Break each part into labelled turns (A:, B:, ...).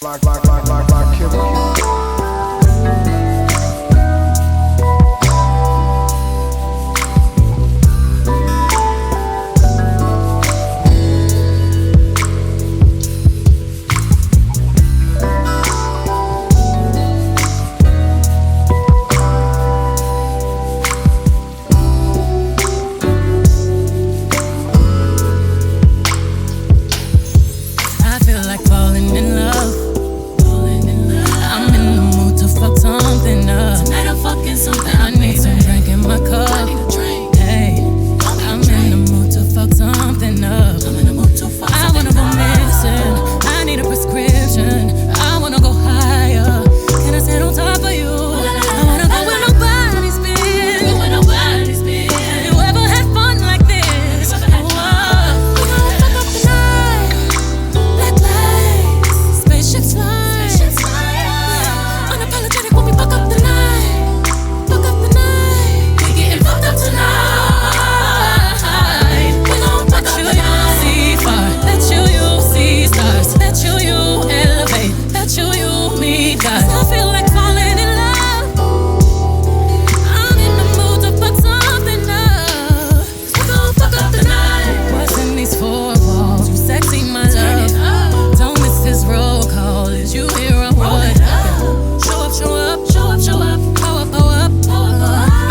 A: Like killer.
B: I feel like falling in love. I'm in the mood to fuck something up. Tonight I'm fucking something. I need some drink in my cup. Hey, I'm in the mood to fuck something up. I wanna go missing. I need a prescription. I wanna go higher. Can I sit on top of you? I wanna go where nobody's been. Have you ever had fun like this? We gon' fuck up the night. Black lights, spaceships fly. Unapologetic when we fuck up the night. Fuck up the night. We getting fucked up tonight. We gon' fuck up the night. See far, let you see stars. Let you elevate. Let you meet God. I feel like falling in love. I'm in the mood to fuck something up. We gon' fuck up the night. What's in these four walls? You sexy, my love. Don't miss this roll call. Is you here or what? Show up, show up, show up, show up. Go up, go up.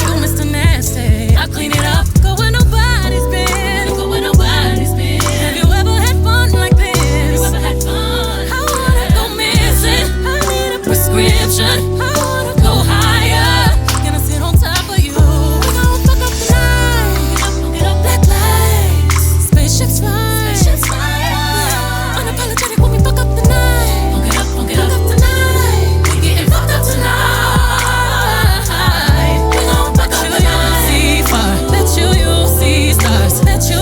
B: You Mr. Nasty. I clean it up. Go where nobody's been. Have you ever had fun like this? I wanna go missing. I need a prescription. I wanna go higher. Can I sit on top of you? We gon' fuck up the night. Black lights, spaceships fly. Unapologetic when we fuck up the night. Fuck up the night. We getting fucked up tonight. We gon' fuck up the night. See far, let you see stars. Let you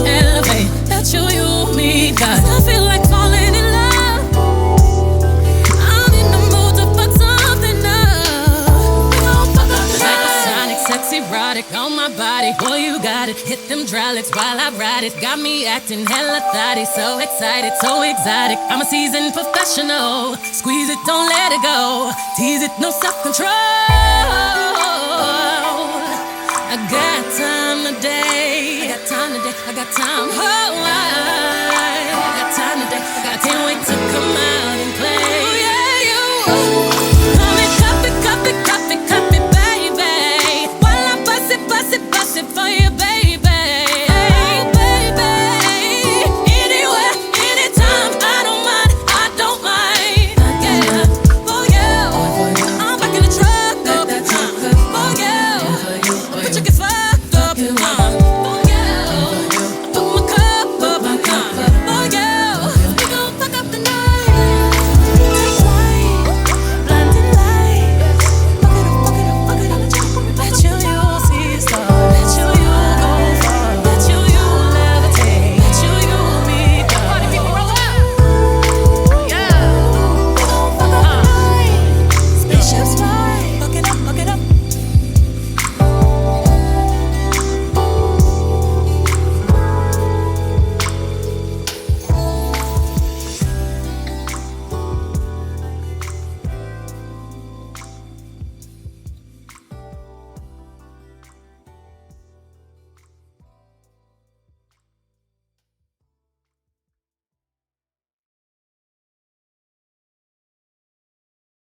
B: elevate. Let you meet God. I feel like falling in love. I'm in the mood to fuck something up. We gon' fuck up the night. Hypersonic, sexy, erotic on my body. Boy, you got it. Hit them hydraulics while I ride it. Got me acting hella thotty. So excited, so exotic. I'm a seasoned professional. Squeeze it, don't let it go. Tease it, no self-control. I got time today. I got time today. I got time. Oh, I got time today. I can't wait to come out and play.